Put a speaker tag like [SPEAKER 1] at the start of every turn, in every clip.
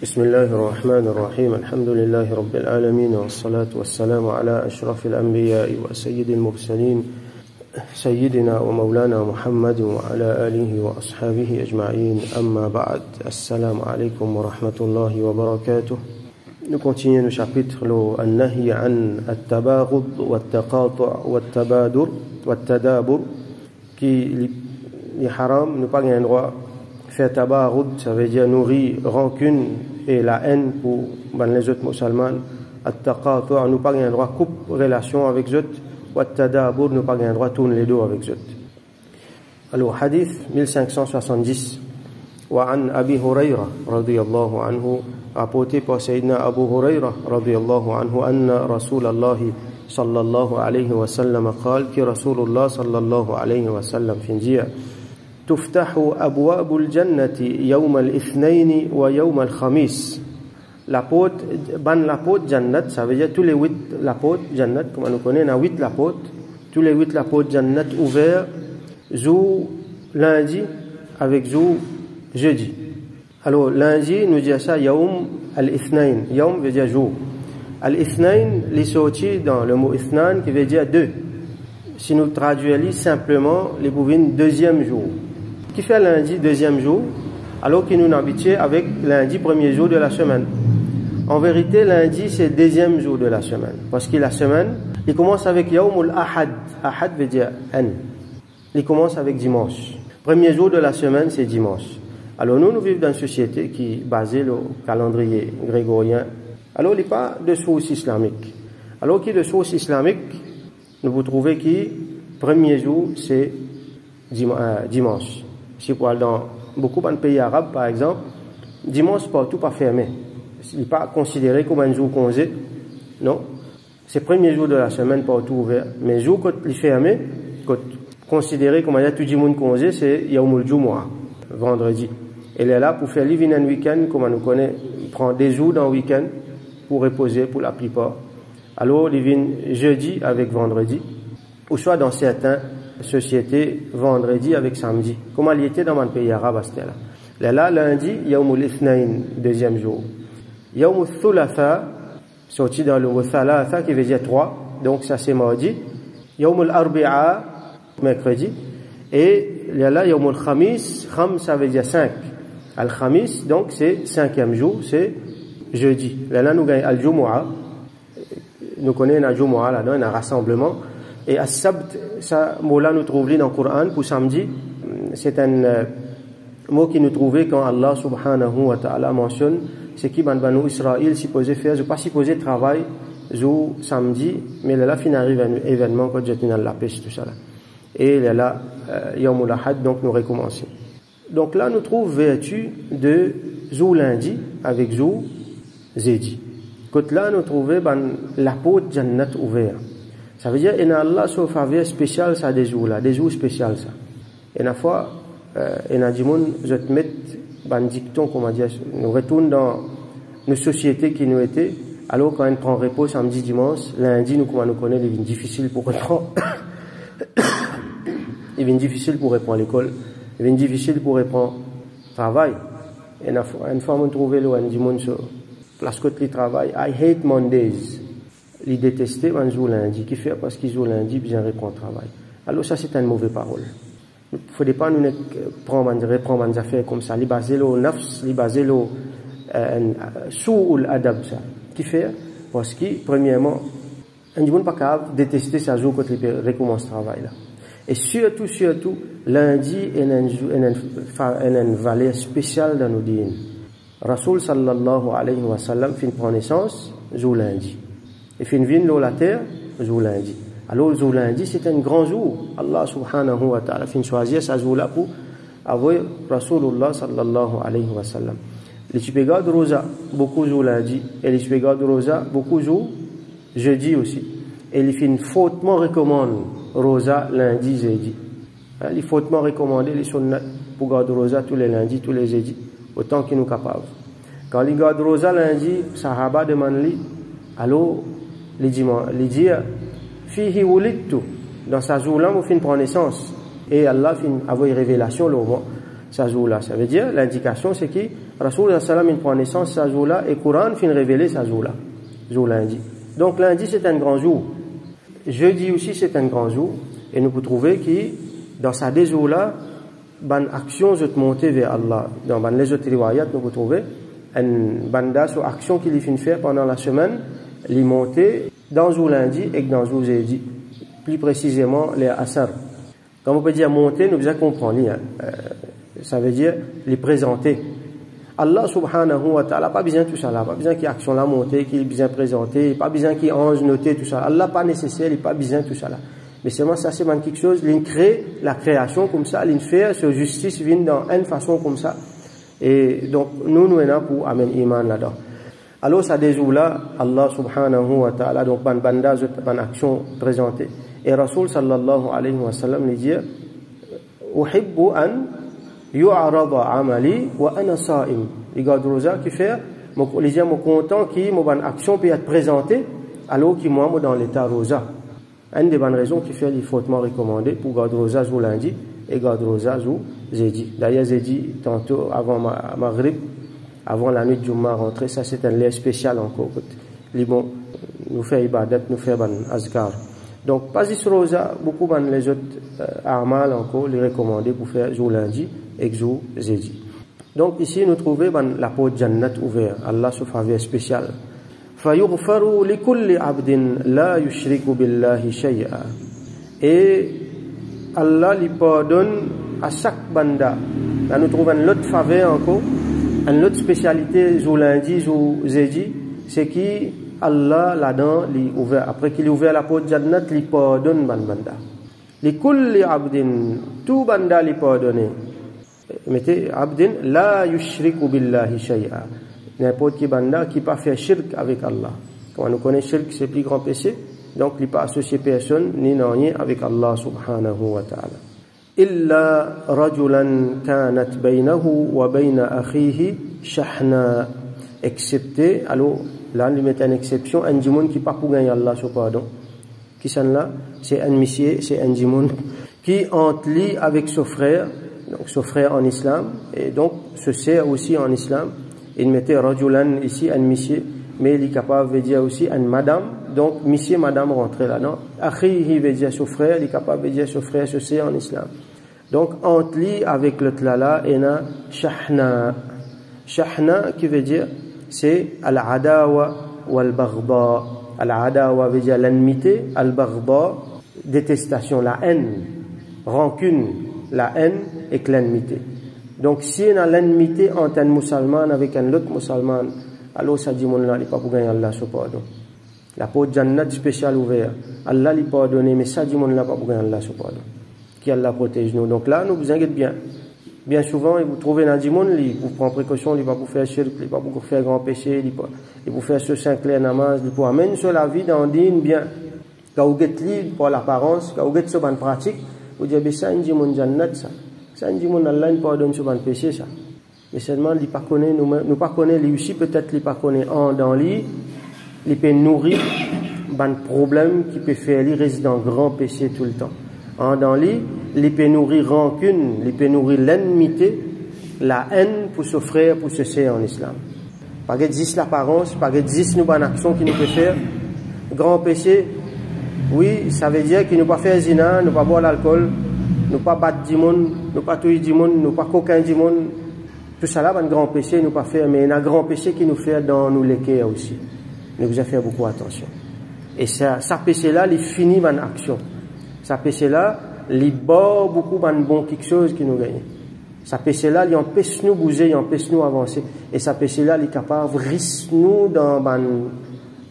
[SPEAKER 1] بسم الله الرحمن الرحيم الحمد لله رب العالمين والصلاة والسلام على أشرف الأنبياء وسيد المرسلين سيدنا ومولانا محمد وعلى آله وأصحابه أجمعين أما بعد السلام عليكم ورحمة الله وبركاته. Nous continuons le chapitre النهي عن التباغض والتقاطع والتبادر والتدابر qui est haram, nous pas un droit faire tabaghud, ça veut dire nourrir rancune et la haine pour les autres musulmans. At-taqatu' nous pas un droit coupe relation avec eux. Wat-tadabur nous pas un droit tourner les dos avec eux. Alors hadith 1570 wa an Abi Hurairah radiyallahu anhu, rapporté par Sayyidina Abu Hurairah radiyallahu anhu anna Rasulallah sallallahu alayhi wa sallam قال que Rasulullah sallallahu alayhi wa sallam fin dire تفتح أبواب الجنة يوم الاثنين ويوم الخميس. La porte, la porte Jannat, ça veut dire tous les 8 la porte Jannat, comme on connaît, on a 8 la porte, tous les 8 la porte Jannat ouverts, jour lundi avec jour jeudi. Alors lundi, nous disons ça, Yawm al-Ithnain. Yawm veut dire jour. Al-Ithnain, les sorties dans le mot Ithnan qui veut dire 2. Si nous traduisons simplement, les bouvines deuxième jour. Qui fait lundi deuxième jour, alors qu'il nous habitue avec lundi premier jour de la semaine. En vérité, lundi c'est deuxième jour de la semaine, parce que la semaine, il commence avec Yawmul Ahad. Ahad veut dire N. Il commence avec dimanche. Premier jour de la semaine, c'est dimanche. Alors nous vivons dans une société qui est basée sur le calendrier grégorien. Alors il n'y a pas de source islamique. Alors qu'il y a de source islamique, nous vous trouvez que premier jour c'est dimanche. Si vous allez dans beaucoup de pays arabes, par exemple, dimanche partout pas fermé. Il n'est pas considéré comme un jour congé. Non. C'est le premier jour de la semaine partout ouvert. Mais le jour quand il est fermé, considéré comme un tout le monde congé, c'est Yawmul Jumu'ah, vendredi. Elle est là pour faire living un week-end, comme on nous connaît. Il prend des jours dans le week-end pour reposer pour la plupart. Alors, il vient jeudi avec vendredi, ou soit dans certaines sociétés, vendredi avec samedi. Comment il était dans mon pays arabe à ce là. Là, lundi, Yawmul Ithnain, deuxième jour. Yawmul Thulatha, sorti dans le mot Thalatha qui veut dire 3, donc ça c'est mardi. Yawmul Arbi'a, mercredi. Et là, Yawmul Khamis, Kham ça veut dire 5. Al-Khamis, donc c'est cinquième jour, c'est jeudi. Là, nous gagnons Al-Jumu'ah. Nous connaissons un Jumu'ah là-dedans, un rassemblement. Et As-Sabt, ça, mot-là, nous trouvons dans le Coran pour samedi. C'est un mot qui nous trouvait quand Allah subhanahu wa ta'ala mentionne c'est qui Banu Israël supposé faire, je pas supposé travailler jour samedi, mais là, fin arrive un événement quand j'étais dans la pêche, tout ça là. Et là, Yawmul Ahad, donc nous recommençons. Donc là, nous trouvons vertu de jour lundi avec jour jeudi. Quand là, nous trouvons la porte Jannat ouverte. Ça veut dire qu'il y a Allah sur faveur spéciale ça des jours là, des jours spéciaux ça. Et une fois, il y a des gens qui mettent un dicton, comment dire, nous retournons dans nos sociétés qui nous étaient, alors quand on prend repos samedi, dimanche, lundi, nous, comment nous connaissons, il est difficile pour reprendre, il est difficile pour reprendre l'école, il est difficile pour reprendre le travail. Et une fois, on trouve là, on dit, sur place côté du travail, I hate Mondays. Il détestait un jour lundi, qui fait parce qu'il joue lundi, puis il reprend le travail. Alors ça, c'est une mauvaise parole. Il ne faut pas nous reprendre des affaires comme ça. Il est basé au nafs, il est basé au sou'ul adab, ça. Qui fait parce que, premièrement, on ne peut pas détester ça jour quand il recommence le travail. Là. Et surtout, lundi, il y a une valeur spéciale dans nos dînes. Rasul sallallahu alayhi wa sallam fin prend naissance, jour lundi. Et fin vient la terre, jour lundi. Alors, jour lundi, c'est un grand jour. Allah subhanahu wa ta'ala fin choisir ce jour-là pour avoir Rasulullah sallallahu alayhi wa sallam. Les Tupégas de Rosa, beaucoup jour lundi. Et les Tupégas de Rosa, beaucoup jour jeudi aussi. Et les fin fautement recommandent Rosa lundi, jeudi. Les fautement recommandés les sunnat pour garder Rosa tous les lundis, tous les jeudis, autant qu'ils nous capables. Quand les gardent Rosa lundi, Sahaba demandent lui, alors, les dire, fihi wulidtu, dans sa jour-là, on fin prendre naissance. Et Allah fin avoir une révélation, ça jour-là. Ça veut dire, l'indication, c'est que Rasul sallam, il prend naissance, ça jour-là, et Coran finit révéler ça jour-là. Jour lundi. Donc, lundi, c'est un grand jour. Jeudi aussi, c'est un grand jour. Et nous pouvons trouver que, dans ces deux jours-là, ban action de monter vers Allah. Dans ban les autres riwayat, nous pouvons trouver une banda sur action qu'il finit faire pendant la semaine, les monter dans jour lundi et dans jour jeudi. Plus précisément, les asar. Quand on peut dire monter, nous devons comprendre. Ça veut dire les présenter. Allah subhanahu wa ta'ala, pas besoin de tout ça là, pas besoin qu'il y ait action là montée, qu'il ait besoin présenter, pas besoin qu'il y ait ange noté, tout ça. Allah pas nécessaire, il pas besoin de tout ça là. Mais seulement ça c'est quelque chose, il crée la création comme ça, il fait sur justice vient dans une façon comme ça. Et donc nous sommes là pour amener iman là-dedans. Alors ça des jours là, Allah subhanahu wa ta'ala donc banda ban action présentée. Et Rasul sallallahu alayhi wa sallam lui dit uhibbu an yu'arada amali wa ana sa'im. Il garde rosa qui fait les gens sont contents qui mon action peut être présentée alors que moi dans l'état rosa. Une des bonnes raisons qui fait les fortement recommandé pour garder rosa jour lundi et garder rosa jour jeudi. D'ailleurs jeudi tantôt avant Maghrib, avant la nuit de Jumma rentrée, ça c'est un lien spécial encore. Les bon nous fait ibadat, nous fait ban azkar. Donc pas juste rosa, beaucoup ban les autres amal encore les recommander pour faire jour lundi et jour jeudi. Donc ici nous trouvons la porte Jannat ouverte. Allah se faveur spécial. فَيُغْفَرُ لِكُلِّ عَبْدٍ لَا يُشْرِكُ بِاللَّهِ شَيْئًا. Et Allah lui pardonne à chaque banda. Là nous trouvons une autre faveur encore, une autre spécialité jour lundi, jour jeudi, c'est que Allah là-dedans lui ouvert. Après qu'il ouvert la porte Jannat, lui pardonne banda. لِكُلِّ عَبْدٍ tout banda lui pardonne. Mettez abdin la yushriku billahi shay'a. N'importe qui banda qui pas fait shirk avec Allah. Quand on connaît shirk, c'est le plus grand péché. Donc, il n'est pas associé personne ni non rien avec Allah subhanahu wa ta'ala. Illa rajulan kanat baynahu wa bayna akhihi shahna. Excepté, alors là, il met une exception, un djimoun qui pas pour gagner Allah sur pardon. Qui sont là? C'est un monsieur, c'est un djimoun qui entre lui avec son frère. Donc, son frère en islam, et donc, se sert aussi en islam. Il mettait rajulan ici, un monsieur, mais il est capable de dire aussi un madame. Donc, monsieur, madame rentrent là-dedans. Akhihi veut dire son frère, il est capable de dire son frère se sert en islam. Donc, entre lui avec le tlala, il y a shahna. Shahna, qui veut dire, c'est al-adawa ou al-baghda. Al-adawa veut dire l'ennemité, al-baghda, détestation, la haine, rancune. La haine et l'ennemité. Donc, si on a l'ennemité entre un musulman avec un autre musulman, alors ça dit mon là, il n'est pas pour gagner Allah sur pardon. La porte Jannat spéciale ouverte. Allah lui pardonne, mais ça dit mon là, pas pour gagner Allah sur pardon. Qui Allah protège nous. Donc là, nous vous inquiétez bien. Bien souvent, vous trouvez dans le monde, vous prenez précaution, il ne va pas pour faire shirk, il ne va pas pour faire grand péché, il va pour faire ce Saint-Clair namaz, il va amener sur la vie dans digne bien. Quand vous êtes libre pour l'apparence, quand vous êtes sur une pratique, vous dites, ça, c'est un jannat, ça. Ça, c'est Allah, il pardonne sur un péché, ça. Mais seulement, il ne pas connaît, nous pas connaît, lui aussi, peut-être, il pas connaît en dans lui, il peut nourrir, un problème qui peut faire, il reste dans grand péché tout le temps. En dans lui, il peut nourrir rancune, il peut nourrir l'ennemité, la haine pour se frère, pour se sœur en islam. Pas que l'apparence, pas que nous bonne action qui nous peut faire, grand péché. Oui, ça veut dire qu'il ne pas faire zina, ne pas boire l'alcool, ne pas battre du monde, ne pas tuer du monde, ne pas coquin du monde. Tout ça là, un grand péché, ne pas faire, mais il y a un grand péché qui nous fait dans nous l'équerre aussi. Nous devons faire beaucoup attention. Et ça péché là, il finit dans action. Ça péché là, il bat beaucoup de bon quelque chose qui nous gagne. Ça péché là, il empêche nous bouger, il empêche nous avancer. Et ça péché là, il est capable de risquer nous dans une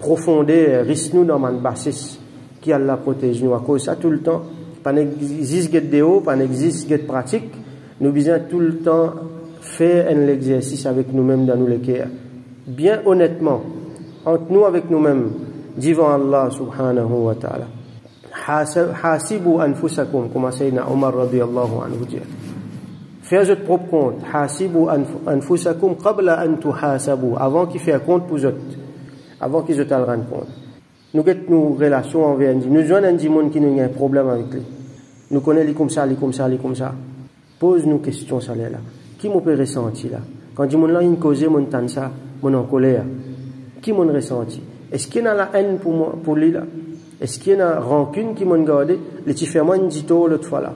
[SPEAKER 1] profondeur, risquer nous dans une bassesse. Qui Allah protège nous à cause de ça tout le temps. Pas n'existe que de haut, pas n'existe que de pratique. Nous devons tout le temps faire un exercice avec nous-mêmes dans nous les cœurs. Bien honnêtement, entre nous avec nous-mêmes, devant Allah subhanahu wa ta'ala. Hasibu anfusakum, comme Sayyidina Omar radiyallahu anhu dit. Faites votre propre compte. Hasibu anfusakum qabla an tuhasabu. Avant qu'ils fassent compte pour eux. Avant qu'ils se rendent compte. Nous avons nos relations envers nous. Nous avons un monde qui a un problème avec lui. Nous connaissons les comme ça, les comme ça, les comme ça. Pose-nous question, ça là. Qui m'a peut ressenti là? Quand dit mon là, il cause, mon tan ça, mon en colère. Qui m'a ressenti? Est-ce qu'il y a la haine pour moi, pour lui là? Est-ce qu'il y a une rancune qui m'a gardé? Le petit fait moi, dit l'autre fois là.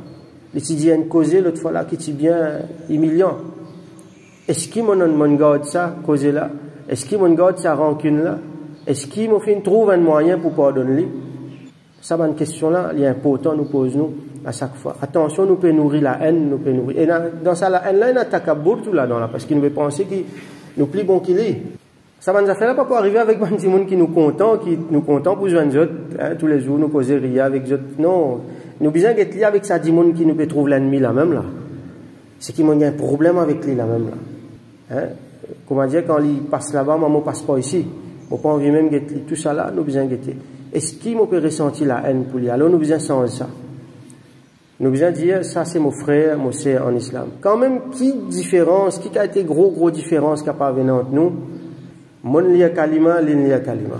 [SPEAKER 1] Le petit dit une cause l'autre fois là, qui est bien humiliant. Est-ce qu'il m'a gardé ça, cause là? Est-ce qu'il m'a gardé sa rancune là? Est-ce qu'il m'a fait trouver un moyen pour pardonner? Ça, c'est une question là, il est important, nous posons à chaque fois. Attention, nous pouvons nourrir la haine, nous pouvons nourrir. Et dans ça, la haine là, il y a un takabour tout là-dedans, là, parce qu'il nous veut penser qu'il nous plus bon qu'il est. Ça va nous faire là, pas pour arriver avec un petit monde qui nous content pour jouer nous autres, hein, tous les jours, nous causer rien avec eux. Non. Nous besoin d'être liés avec ça, dit monde qui nous peut trouver l'ennemi là même là. C'est qu'il y a un problème avec lui là même là. Hein? Comment dire, quand il passe là-bas, maman passe pas ici. On n'a pas envie même de tout ça là, nous besoin guetter. Est-ce qu'il peut ressentir la haine pour lui? Alors nous besoin changer ça. Nous besoin dire, ça c'est mon frère, mon sœur en islam. Quand même, qui différence, qui a été gros différence qui a pas venu entre nous? Mon liya kalima, liya kalima.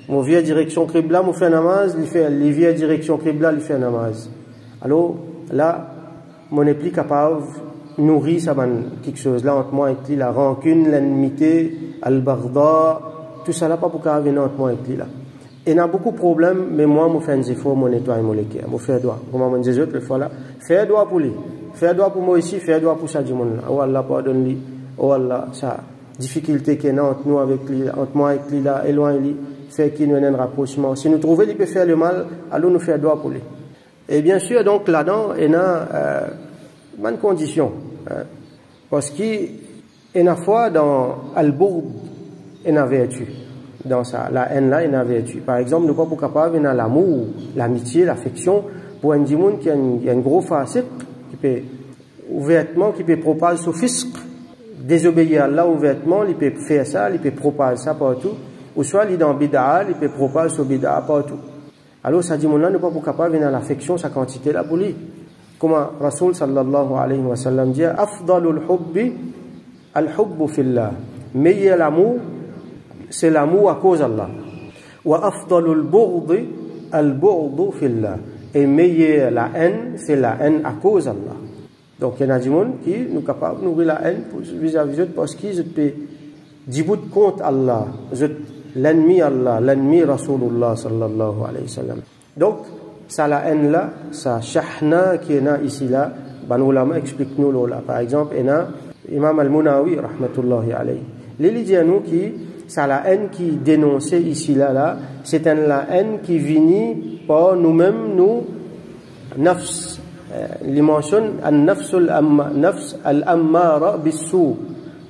[SPEAKER 1] Mon vieux direction Qibla, mon fait namaz, les vieux direction Qibla, il fait namaz. Alors, là, mon est plus capable nourrir ça quelque chose là entre moi et lui, la rancune, l'ennemité, al-baghdha, tout ça là pas pour qu'à venir entre moi et lui là. Et il y a beaucoup de problèmes, mais moi, je fais un effort, je nettoie mon cœur, je fais droit. Comme on dit l'autre fois là, fais droit pour lui, fais droit pour moi ici, fais droit pour ça du monde là. Oh Allah, pardonne-lui, oh Allah, ça, difficulté qu'il y a entre nous avec lui, entre moi et lui là, éloigne-lui, fait qu'il nous ait un rapprochement. Si nous trouvons qu'il peut faire le mal, alors nous faisons droit pour lui. Et bien sûr, donc là-dedans, il y a une condition. Hein, parce qu'il y a une fois dans Al-Bourd, il y a une vertu. Dans ça, la haine là, il y a une vertu. Par exemple, nous ne sommes pas capables, il y a l'amour, l'amitié, l'affection, pour un monde qui a un gros facette, qui peut ouvertement, qui peut propager ce fisc, désobéir à Allah ouvertement, il peut faire ça, il peut propager ça partout, ou soit il est dans bid'a, il peut propager ce bid'a partout. Alors, ça dit, mon là, nous ne sommes pas capables, il y a l'affection, sa quantité là pour lui. Comme Rasoul sallallahu alayhi wa sallam dit, afdalul hubbi, al-hubbu fillah. Meilleur l'amour, c'est l'amour à cause d'Allah. Wa afdalul bughdi al-bughdu fillah. Et meilleur la haine, c'est la haine à cause d'Allah. Donc il y a des gens qui sont capables de nourrir la haine vis-à-vis d'eux parce qu'ils peuvent dire contre Allah, l'ennemi Allah, l'ennemi Rasulullah sallallahu alayhi wa sallam. Donc ça la haine là, ça shahna qui est là ici là, ben ulama explique nous là. Par exemple, il y a Imam al-Munawi rahmatullahi alayhi. Les dit à nous qui ça la haine qui dénonçait ici là, c'est la haine qui vient par nous-mêmes, nous, nafs. Il mentionne nafs al-ammara bis-sou.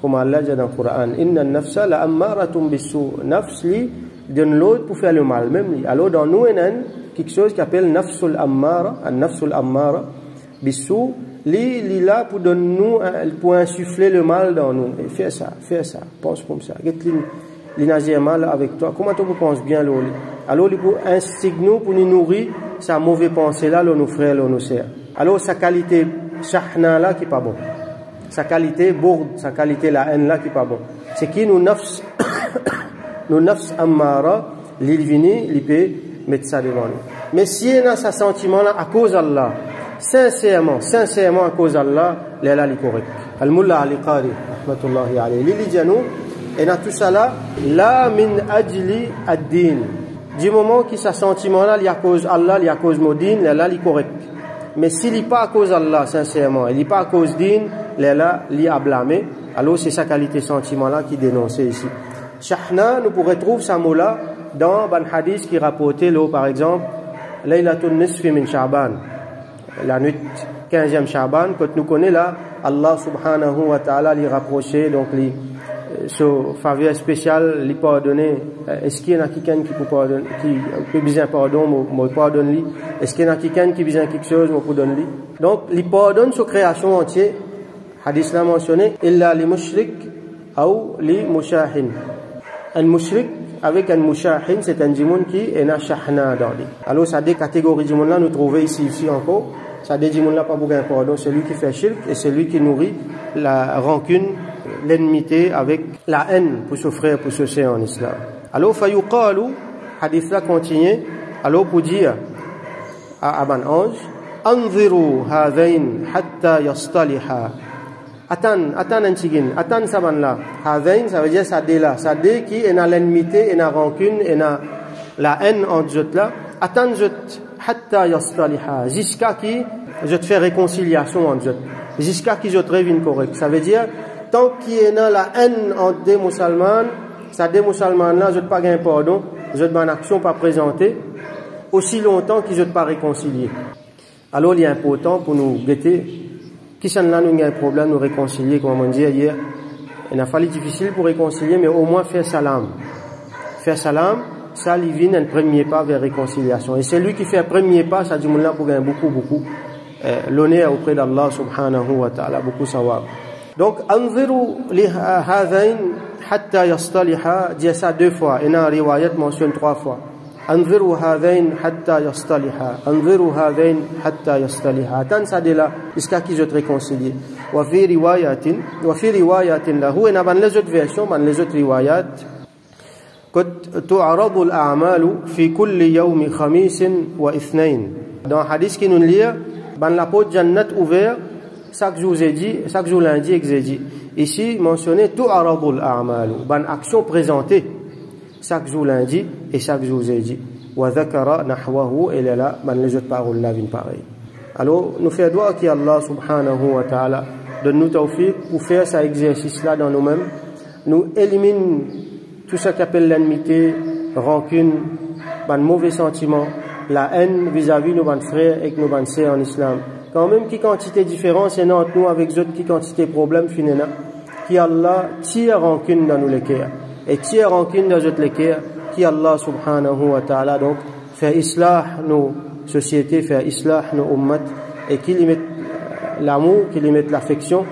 [SPEAKER 1] Comme Allah dit dans le Coran, inna nafsa la ammaratum bis-sou. Nafs li donne l'autre pour faire le mal, même lui. Alors dans nous, il y a quelque chose qui appelle nafs al-ammara bis-sou. Li là pour donner nous, pour insuffler le mal dans nous. Et fais ça, pense comme ça. L'inager mal avec toi. Comment tu penses bien l'eau? Alors, il pour instiger pour nous nourrir sa mauvaise pensée là, nos frères, nos sœurs. Alors, sa qualité shahna là qui est pas bon. Sa qualité bourde, sa qualité la haine là qui est pas bon. C'est qui nous nafs ammara, l'ilvini, il peut mettre ça devant nous. Mais si il a ce sentiment là à cause d'Allah, sincèrement à cause d'Allah, là, il est correct. Al-Mullah al-Qari, rahmatullahi alayhi. L'ili dianou, et dans tout ça là, la min ajli ad-din. Du moment que ce sentiment là, il y a cause Allah, il y a cause modine, là, il est correct. Mais s'il n'est pas à cause d'Allah, sincèrement, il n'est pas à cause din, là, il est à blâmer. Alors c'est sa qualité sentiment là qui est dénoncée ici. Shahna, nous pourrons trouver ce mot là dans un hadith qui rapportait là, par exemple, Laylatul Nisfi min Sha'ban. La nuit 15e Sha'ban, quand nous connaissons là, Allah subhanahu wa ta'ala lui rapprocher, donc ce faveur spécial, lui pardonner. Est-ce qu'il y en a quelqu'un qui peut pardonner, qui peut besoin pardon, moi pardonne lui? Est-ce qu'il y en a quelqu'un qui besoin quelque chose, moi pardonne lui? Donc, lui pardonne sa création entière. Hadith l'a mentionné, illa li mushrik ou li mushahin. Un mushrik avec un mushahin, c'est un djimoun qui est na shahna dans lui. Alors, ça des catégories djimoun là, nous trouvons ici encore. Ça des djimoun là pas beaucoup pardon, celui qui fait shirk et celui qui nourrit la rancune, l'ennemité avec la haine pour ce frère, pour ce sœur en islam. Alors, fayuqalu, hadith là continue, alors pour dire à Aban Ange, anziru hadain hatta yastaliha. Atan antigin, atan saban là. Hadain, ça veut dire ça dé là. Ça dé qui est dans l'enmité, et dans la rancune, et dans la haine entre eux là. Atan je hatta yastaliha. Jusqu'à qui je te fais réconciliation entre eux. Jusqu'à qui je te révine correct. Ça veut dire, tant qu'il y a dans la haine entre des musulmans, ça des musulmans là, je te pas gain pardon, je te pas action pas présenter, aussi longtemps qu'ils ne pas réconcilier. Alors il est important pour nous guetter. Qui s'en là nous a un problème, nous réconcilier, comme on dit hier. Il a fallu difficile pour réconcilier, mais au moins faire salam. Faire salam, ça lui vient un premier pas vers réconciliation. Et c'est lui qui fait un premier pas, ça dit là pour gagner beaucoup l'honneur auprès d'Allah subhanahu wa ta'ala, beaucoup sawab. Donc, anziru li hadain hatta yastaliha, dit ça 2 fois. Et dans la riwayat mentionne 3 fois. Anziru hadain hatta yastaliha. Anziru hadain hatta yastaliha. Attends ça de là, jusqu'à qui je te réconcilie. Wa fi riwayatin lahu, et dans les autres versions, dans les autres riwayat, قد تعرض الأعمال في كل يوم خميس واثنين. Dans le hadith qui nous lit, dans la porte Jannat ouvert, chaque jour lundi exédit. Ici mentionné tu'aradul a'malu, ban action présentée chaque jour lundi et chaque jour jeudi. Wa dhakara nahwahu, et là ban les autres paroles là viennent pareil. Alors nous faisons doigt qui Allah subhanahu wa ta'ala donne nous tawfiq pour faire cet exercice là dans nous-mêmes, nous élimine tout ce qu'appelle l'enmité, rancune, ban mauvais sentiments, la haine vis-à-vis nos frères et nos sœurs en islam. Quand même qui quantité différence et entre nous avec d'autres qui quantité problème finalement, qui Allah tire rancune dans nous les cœurs et tire rancune dans d'autres les cœurs, qui Allah subhanahu wa ta'ala donc fait islah nos sociétés, fait islah nos ummat, et qui lui met l'amour, qui lui met l'affection,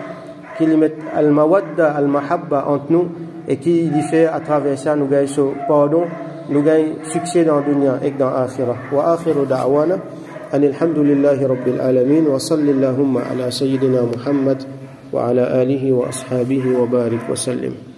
[SPEAKER 1] qui lui met al-mawadda, al-mahabba entre nous, et qui lui fait à travers ça nous gagne ce pardon, nous gagne succès dans le dunya et dans l'akhirah. Wa akhiru da'wana أن الحمد لله رب العالمين وصل اللهم على سيدنا محمد وعلى آله وأصحابه وبارك وسلم.